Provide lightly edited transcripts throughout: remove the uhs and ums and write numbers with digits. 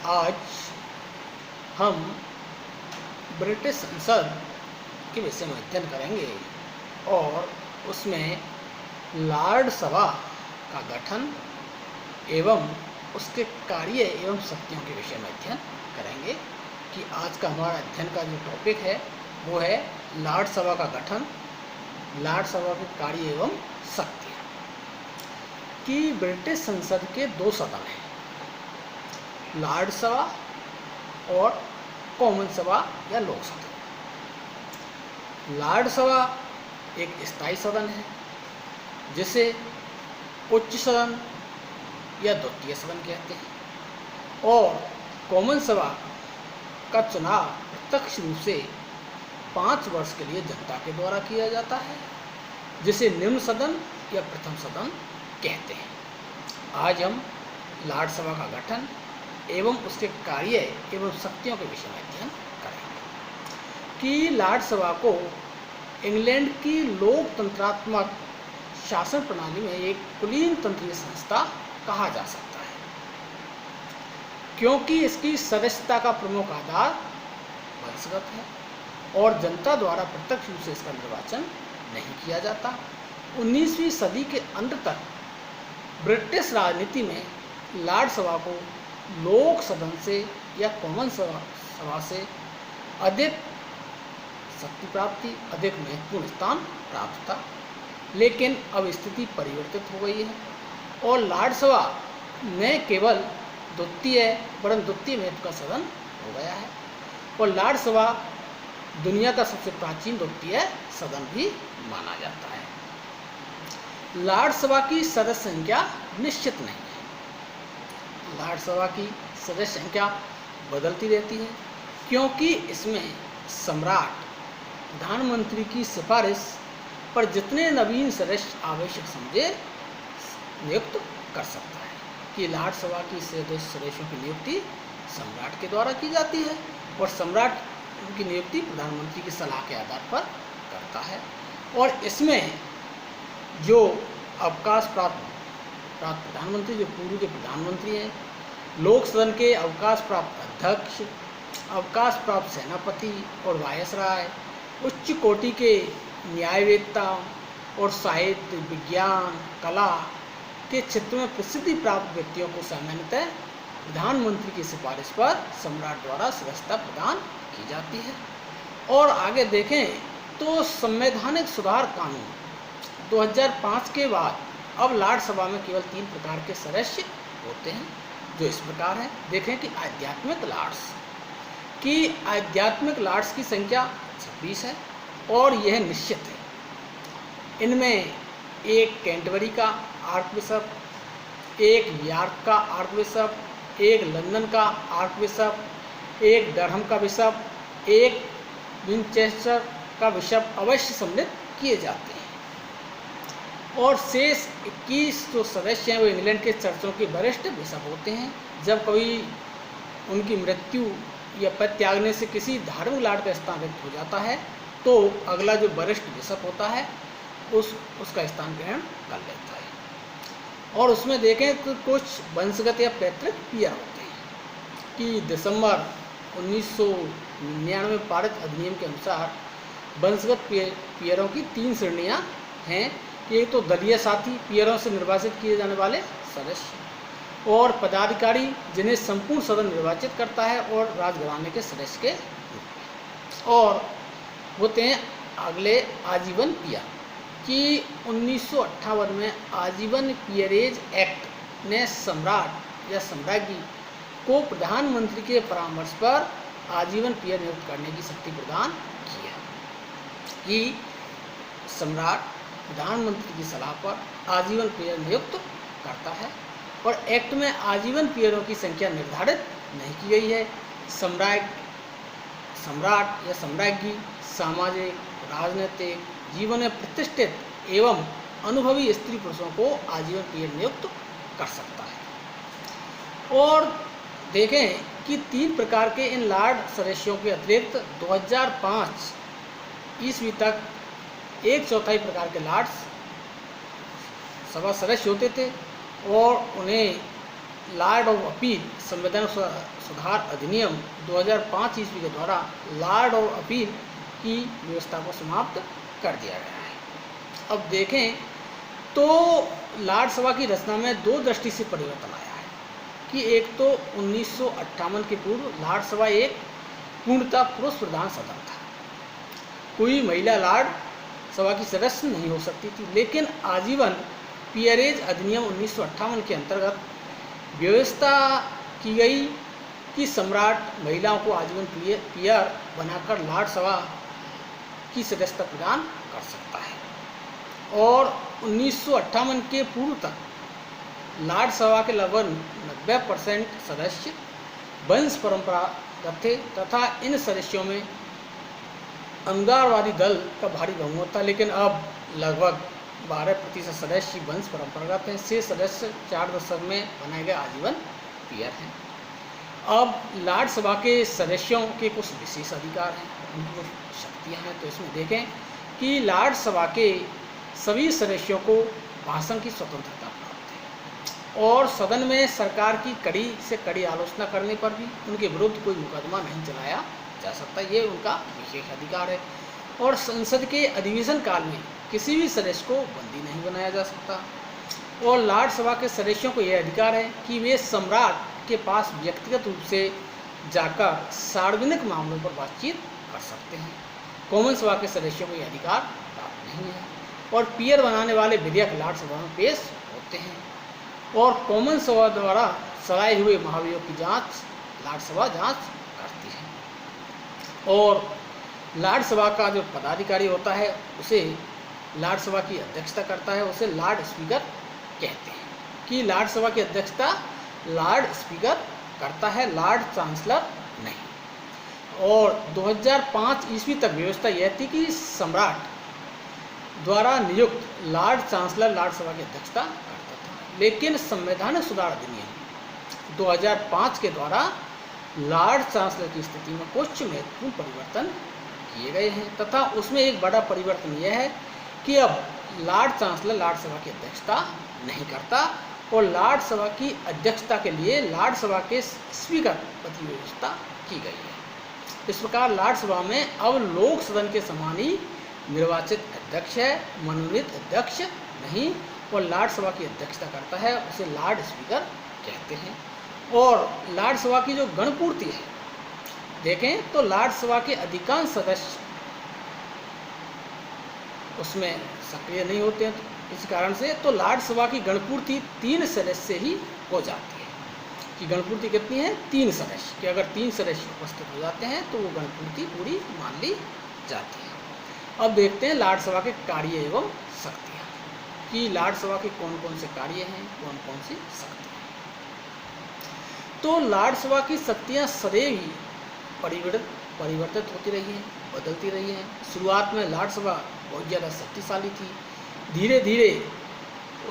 आज हम ब्रिटिश संसद के विषय में अध्ययन करेंगे और उसमें लॉर्ड सभा का गठन एवं उसके कार्य एवं शक्तियों के विषय में अध्ययन करेंगे कि आज का हमारा अध्ययन का जो टॉपिक है वो है लॉर्ड सभा का गठन, लॉर्ड सभा के कार्य एवं शक्तियाँ। कि ब्रिटिश संसद के दो सदन हैं, लॉर्ड सभा और कॉमन सभा या लोकसभा। लॉर्ड सभा एक स्थायी सदन है जिसे उच्च सदन या द्वितीय सदन कहते हैं, और कॉमन सभा का चुनाव प्रत्यक्ष रूप से 5 वर्ष के लिए जनता के द्वारा किया जाता है, जिसे निम्न सदन या प्रथम सदन कहते हैं। आज हम लॉर्ड सभा का गठन एवं उसके कार्य एवं शक्तियों के विषय में अध्ययन करेंगे। कि लॉर्ड सभा को इंग्लैंड की लोकतंत्रात्मक शासन प्रणाली में एक कुलीन तंत्रीय संस्था कहा जा सकता है, क्योंकि इसकी सदस्यता का प्रमुख आधार वंशगत है और जनता द्वारा प्रत्यक्ष रूप से इसका निर्वाचन नहीं किया जाता। 19वीं सदी के अंत तक ब्रिटिश राजनीति में लॉर्ड सभा को लोक सदन से या कॉमन सभा से अधिक शक्ति प्राप्ति, अधिक महत्वपूर्ण स्थान प्राप्त था। लेकिन अब स्थिति परिवर्तित हो गई है और लॉर्ड सभा न केवल द्वितीय महत्व का सदन हो गया है और लॉर्ड सभा दुनिया का सबसे प्राचीन द्वितीय सदन भी माना जाता है। लॉर्ड सभा की सदस्य संख्या निश्चित नहीं है। लॉर्ड सभा की सदस्य संख्या बदलती रहती है, क्योंकि इसमें सम्राट प्रधानमंत्री की सिफारिश पर जितने नवीन सदस्य आवश्यक समझे नियुक्त कर सकता है। कि लॉर्ड सभा की सदस्यों की नियुक्ति सम्राट के द्वारा की जाती है और सम्राट की नियुक्ति प्रधानमंत्री की सलाह के आधार पर करता है। और इसमें जो अवकाश प्राप्त प्रधानमंत्री, जो पूर्व के प्रधानमंत्री हैं, लोक सदन के अवकाश प्राप्त अध्यक्ष, अवकाश प्राप्त सेनापति और वायसराय, उच्च कोटि के न्यायवेत्ता और साहित्य, विज्ञान, कला के क्षेत्र में प्रसिद्धि प्राप्त व्यक्तियों को सामान्यतः प्रधानमंत्री की सिफारिश पर सम्राट द्वारा सदस्यता प्रदान की जाती है। और आगे देखें तो संवैधानिक सुधार कानून 2005 के बाद अब लॉर्ड सभा में केवल 3 प्रकार के सदस्य होते हैं, जो इस प्रकार हैं। देखें कि आध्यात्मिक लॉर्ड्स, कि आध्यात्मिक लॉर्ड्स की संख्या 26 है और यह निश्चित है। इनमें एक कैंटरबरी का आर्क बिशप, एक यॉर्क का आर्क बिशप, एक लंदन का आर्क बिशप, एक डरहम का बिशप, एक विनचेस्टर का बिशप अवश्य सम्मिलित किए जाते हैं। और शेष 21 जो सदस्य हैं वो इंग्लैंड के चर्चों के वरिष्ठ बिशप होते हैं। जब कभी उनकी मृत्यु या पद त्यागने से किसी धार्मिक लॉर्ड का स्थान रिक्त हो जाता है तो अगला जो वरिष्ठ बिशप होता है उसका स्थान ग्रहण कर लेता है। और उसमें देखें तो कुछ वंशगत या पैतृक पियर होते हैं। कि दिसंबर 1999 में पारित अधिनियम के अनुसार वंशगत पियरों की 3 श्रेणियां हैं। एक तो दलीय साथी, पियरों से निर्वाचित किए जाने वाले सदस्य, और पदाधिकारी जिन्हें संपूर्ण सदन निर्वाचित करता है और राजघराने के सदस्य के रूप में। और होते हैं अगले आजीवन पियर। कि 1958 में आजीवन पियरेज एक्ट ने सम्राट या सम्राज्ञी को प्रधानमंत्री के परामर्श पर आजीवन पियर नियुक्त करने की शक्ति प्रदान की है। कि सम्राट प्रधानमंत्री की सलाह पर आजीवन पियर नियुक्त करता है और एक्ट में आजीवन पियरों की संख्या निर्धारित नहीं की गई है। सम्राट या सम्राज्ञी सामाजिक, राजनीतिक जीवन में प्रतिष्ठित एवं अनुभवी स्त्री पुरुषों को आजीवन पियर नियुक्त कर सकता है। और देखें कि 3 प्रकार के इन लॉर्ड सदस्यों के अतिरिक्त 2005 ईस्वी तक 1/4 प्रकार के लॉर्ड्स सभा सदस्य होते थे और उन्हें लॉर्ड ऑफ अपील संविधान सुधार अधिनियम 2005 ईस्वी के द्वारा लॉर्ड ऑफ अपील की व्यवस्था को समाप्त कर दिया गया है। अब देखें तो लॉर्ड सभा की रचना में दो दृष्टि से परिवर्तन आया है कि एक तो 1958 के पूर्व लॉर्ड सभा एक पूर्णतः पुरुष प्रधान सदन था, कोई महिला लॉर्ड सभा की सदस्य नहीं हो सकती थी, लेकिन आजीवन पीयरेज अधिनियम 1958 के अंतर्गत व्यवस्था की गई कि सम्राट महिलाओं को आजीवन पीयर बनाकर लॉर्ड सभा की सदस्यता प्रदान कर सकता है। और 1958 के पूर्व तक लॉर्ड सभा के लगभग 90% सदस्य वंश परंपरागत थे तथा इन सदस्यों में अंगारवादी दल का भारी बहुमत था, लेकिन अब लगभग 12% सदस्य वंश परंपरागत हैं। से सदस्य 4 दशक में बनाए गए आजीवन पीयर हैं। अब लॉर्ड सभा के सदस्यों के कुछ विशेष अधिकार हैं, उनकी कुछ शक्तियाँ हैं। तो इसमें देखें कि लॉर्ड सभा के सभी सदस्यों को भाषण की स्वतंत्रता प्राप्त है और सदन में सरकार की कड़ी से कड़ी आलोचना करने पर भी उनके विरुद्ध कोई मुकदमा नहीं चलाया जा सकता, ये उनका विशेष अधिकार है। और संसद के अधिवेशन काल में किसी भी सदस्य को बंदी नहीं बनाया जा सकता। और लॉर्ड सभा के सदस्यों को यह अधिकार है कि वे सम्राट के पास व्यक्तिगत रूप से जाकर सार्वजनिक मामलों पर बातचीत कर सकते हैं। कॉमन सभा के सदस्यों को यह अधिकार प्राप्त नहीं है। और पीयर बनाने वाले विधेयक लॉर्ड सभा में पेश होते हैं और कॉमन सभा द्वारा सराहे हुए महाभियोग की जांच लॉर्ड सभा जांच करती है। और लॉर्ड सभा का जो पदाधिकारी होता है उसे लॉर्ड सभा की अध्यक्षता करता है, उसे लॉर्ड स्पीकर कहते हैं कि लॉर्ड सभा की अध्यक्षता लॉर्ड स्पीकर करता है, लॉर्ड चांसलर नहीं। और 2005 ईस्वी तक व्यवस्था यह थी कि सम्राट द्वारा नियुक्त लॉर्ड चांसलर लॉर्ड सभा की अध्यक्षता करता था, लेकिन संवैधानिक सुधार अधिनियम 2005 के द्वारा लॉर्ड चांसलर की स्थिति में कुछ महत्वपूर्ण परिवर्तन किए गए हैं तथा उसमें एक बड़ा परिवर्तन यह है कि अब लॉर्ड चांसलर लॉर्ड सभा की अध्यक्षता नहीं करता और लॉर्ड सभा की अध्यक्षता के लिए लॉर्ड सभा के स्पीकर पद की व्यवस्था की गई है। इस प्रकार लॉर्ड सभा में अब लोक सदन के समान ही निर्वाचित अध्यक्ष है, मनोनीत अध्यक्ष नहीं। और लॉर्ड सभा की अध्यक्षता करता है, उसे लॉर्ड स्पीकर कहते हैं। और लॉर्ड सभा की जो गणपूर्ति है देखें तो लॉर्ड सभा के अधिकांश सदस्य उसमें सक्रिय नहीं होते हैं, इस कारण से तो लॉर्ड सभा की गणपूर्ति 3 सदस्य से ही हो जाती है। कि गणपूर्ति कितनी है? 3 सदस्य, कि अगर 3 सदस्य उपस्थित हो जाते हैं तो वो गणपूर्ति पूरी मान ली जाती है। अब देखते हैं लॉर्ड सभा के कार्य एवं शक्तियाँ कि लॉर्ड सभा के कौन कौन से कार्य हैं, कौन कौन सी शक्तियाँ। तो लॉर्ड सभा की शक्तियाँ सदैव ही परिवर्तित होती रही हैं, बदलती रही हैं। शुरुआत में लॉर्ड सभा बहुत ज़्यादा शक्तिशाली थी, धीरे धीरे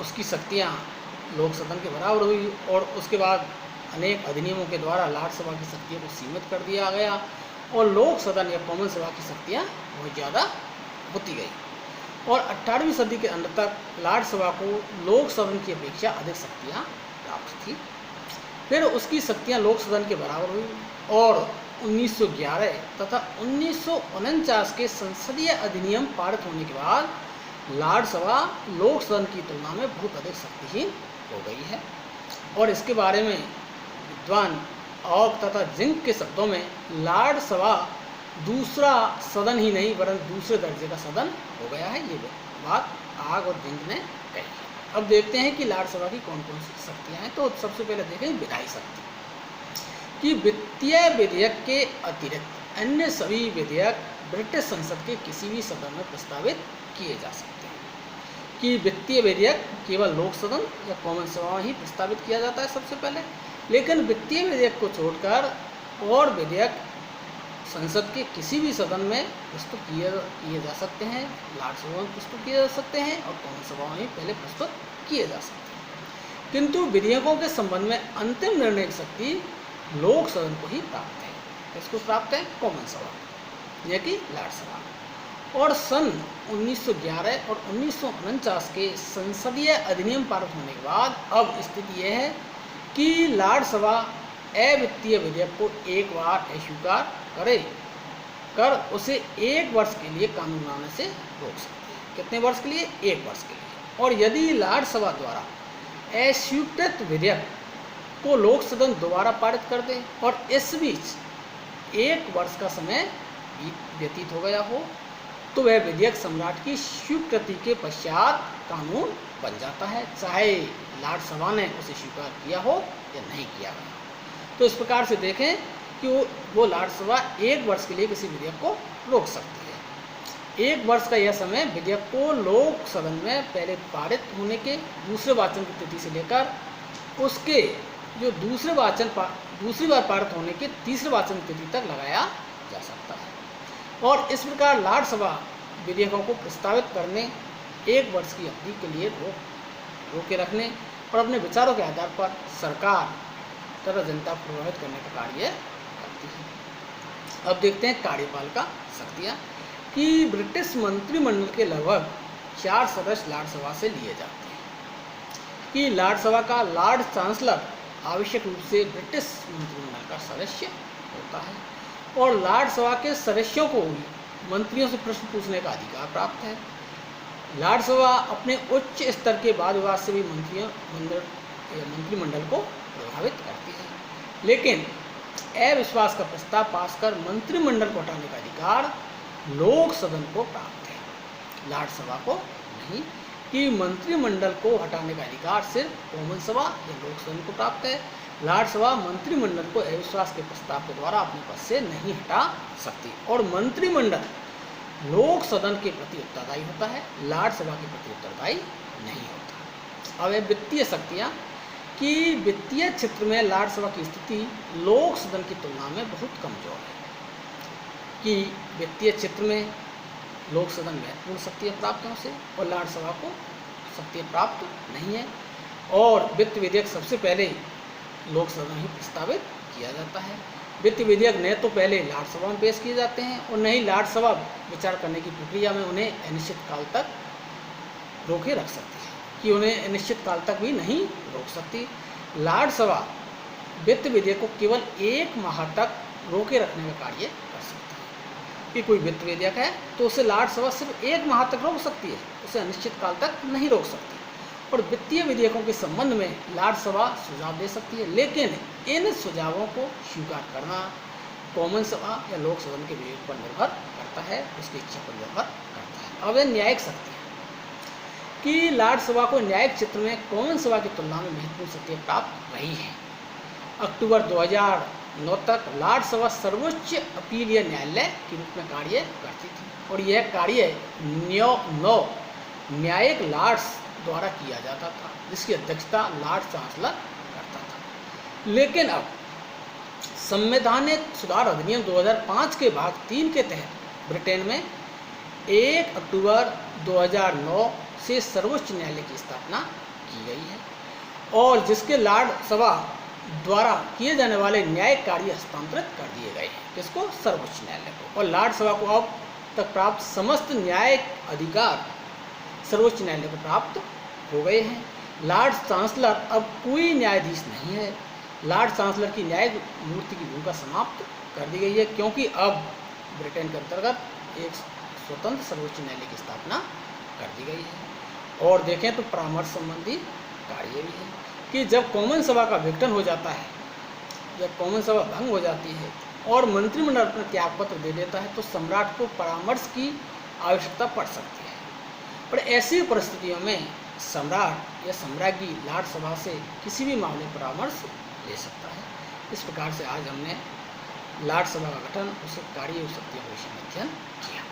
उसकी शक्तियाँ लोक सदन के बराबर हुई और उसके बाद अनेक अधिनियमों के द्वारा लॉर्ड सभा की शक्तियों को सीमित कर दिया गया और लोक सदन या कॉमन सभा की शक्तियाँ बहुत ज़्यादा होती गई। और 18वीं सदी के अंत तक लॉर्ड सभा को लोक सदन की अपेक्षा अधिक शक्तियाँ प्राप्त थी। फिर उसकी शक्तियाँ लोक सदन के बराबर हुई और 1911 तथा 1949 के संसदीय अधिनियम पारित होने के बाद लॉर्ड सभा लोक सदन की तुलना में बहुत अधिक शक्तिहीन हो गई है। और इसके बारे में विद्वान ऑक तथा जिंक के शब्दों में लॉर्ड सभा दूसरा सदन ही नहीं वरन दूसरे दर्जे का सदन हो गया है। ये बात आग और जिंक ने कही है। अब देखते हैं कि लॉर्ड सभा की कौन कौन सी शक्तियाँ हैं। तो सबसे पहले देखें विधायी शक्ति कि वित्तीय विधेयक के अतिरिक्त अन्य सभी विधेयक ब्रिटिश संसद के किसी भी सदन में प्रस्तावित किए जा सकते हैं। कि वित्तीय विधेयक केवल लोक सदन या कॉमन सभा में ही प्रस्तावित किया जाता है सबसे पहले, लेकिन वित्तीय विधेयक को छोड़कर और विधेयक संसद के किसी भी सदन में प्रस्तुत किए जा सकते हैं, लॉर्ड सभा में प्रस्तुत किए जा सकते हैं और कॉमन सभा में पहले प्रस्तुत किए जा सकते हैं। किंतु विधेयकों के संबंध में अंतिम निर्णय की शक्ति लोक सदन को ही प्राप्त है। किसको प्राप्त है? कॉमन सभा, यह कि लॉर्ड सभा। और सन 1911 और 1949 के संसदीय अधिनियम पारित होने के बाद अब स्थिति यह है कि लाडसभा अवित्तीय विधेयक को एक बार अस्वीकार करे कर उसे 1 वर्ष के लिए कानून बनाने से रोक सकती है। कितने वर्ष के लिए? 1 वर्ष के लिए। और यदि लाडसभा द्वारा अस्वीकृत विधेयक को लोक सदन दोबारा पारित कर दे और इस बीच 1 वर्ष का समय व्यतीत हो गया हो तो वह विधेयक सम्राट की स्वीकृति के पश्चात कानून बन जाता है, चाहे लाडसभा ने उसे स्वीकार किया हो या नहीं किया गया। तो इस प्रकार से देखें कि वो लाडसभा 1 वर्ष के लिए किसी विधेयक को रोक सकती है। 1 वर्ष का यह समय विधेयक को लोक सदन में पहले पारित होने के दूसरे वाचन की तिथि से लेकर उसके जो दूसरी बार पारित होने के तीसरे वाचन की तिथि तक लगाया जा सकता है। और इस प्रकार लाडसभा विधेयकों को प्रस्तावित करने 1 वर्ष की अवधि के लिए रोके रखने और अपने विचारों के आधार पर सरकार तथा जनता को प्रभावित करने का कार्य करती है। अब देखते हैं कार्यपालिका शक्तियाँ कि ब्रिटिश मंत्रिमंडल के लगभग 4 सदस्य लाडसभा से लिए जाते हैं कि लाडसभा का लॉर्ड चांसलर आवश्यक रूप से ब्रिटिश मंत्रिमंडल का सदस्य होता है और लाडसभा के सदस्यों को मंत्रियों से प्रश्न पूछने का अधिकार प्राप्त है। लाडसभा अपने उच्च स्तर के वाद विवाद से भी मंत्रिमंडल को प्रभावित करती है, लेकिन अविश्वास का प्रस्ताव पास कर मंत्रिमंडल को हटाने का अधिकार लोक सदन को प्राप्त है, लाडसभा को नहीं। कि मंत्रिमंडल को हटाने का अधिकार सिर्फ कॉमन सभा या लोक सदन को प्राप्त है। लाडसभा मंत्रिमंडल को अविश्वास के प्रस्ताव के द्वारा अपने पद से नहीं हटा सकती और मंत्रिमंडल लोक सदन के प्रति उत्तरदायी होता है, लाडसभा के प्रति उत्तरदायी नहीं होता। अब वित्तीय शक्तियाँ कि वित्तीय क्षेत्र में लाडसभा की स्थिति लोक सदन की तुलना में बहुत कमजोर है कि वित्तीय क्षेत्र में लोक सदन महत्वपूर्ण शक्तियाँ प्राप्त हैं उसे और लाडसभा को शक्तियाँ प्राप्त नहीं है और वित्त विधेयक सबसे पहले लोक सदन ही प्रस्तावित किया जाता है। वित्त विधेयक न तो पहले लाडसभा में पेश किए जाते हैं और न ही लाडसभा विचार करने की प्रक्रिया में उन्हें अनिश्चित काल तक रोके रख सकती है कि उन्हें अनिश्चित काल तक भी नहीं रोक सकती। लाडसभा वित्त विधेयक को केवल 1 माह तक रोके रखने का कार्य कर सकती है कि कोई वित्त विधेयक है तो उसे लाडसभा सिर्फ 1 माह तक रोक सकती है, उसे अनिश्चित काल तक नहीं रोक सकती। और वित्तीय विधेयकों के संबंध में लाडसभा सुझाव दे सकती है, लेकिन इन सुझावों को स्वीकार करना कॉमन सभा या लोक सदन के विवेक पर निर्भर करता है, उसकी इच्छा पर निर्भर करता है। अब है न्यायिक शक्ति कि लाडसभा को न्यायिक क्षेत्र में कॉमन सभा की तुलना में महत्वपूर्ण शक्तियाँ प्राप्त रही हैं। अक्टूबर 2009 तक लाडसभा सर्वोच्च अपीलीय न्यायालय के रूप में कार्य करती थी और यह कार्य 9 न्यायिक लॉर्ड्स द्वारा किया जाता था, जिसकी अध्यक्षता लॉर्ड चांसलर करता था। लेकिन अब संवैधानिक सुधार अधिनियम 2005 के भाग 3 के तहत ब्रिटेन में 1 अक्टूबर 2009 से सर्वोच्च न्यायालय की स्थापना की गई है और जिसके लाडसभा द्वारा किए जाने वाले न्यायिक कार्य हस्तांतरित कर दिए गए हैं। किसको? सर्वोच्च न्यायालय को। और लाडसभा को अब तक प्राप्त समस्त न्यायिक अधिकार सर्वोच्च न्यायालय को प्राप्त हो गए हैं। लॉर्ड चांसलर अब कोई न्यायाधीश नहीं है। लॉर्ड चांसलर की न्यायिक मूर्ति की भूमिका समाप्त कर दी गई है क्योंकि अब ब्रिटेन के अंतर्गत एक स्वतंत्र सर्वोच्च न्यायालय की स्थापना कर दी गई है। और देखें तो परामर्श संबंधी कार्य भी है कि जब कॉमन सभा का विघटन हो जाता है, जब कॉमन सभा भंग हो जाती है और मंत्रिमंडल अपना त्यागपत्र दे देता है तो सम्राट को परामर्श की आवश्यकता पड़ सकती है। और ऐसी परिस्थितियों में सम्राट या सम्राज्ञी लाडसभा से किसी भी मामले परामर्श ले सकता है। इस प्रकार से आज हमने लाडसभा का गठन, उसके कार्य और शक्तियों के विषय में अध्ययन किया।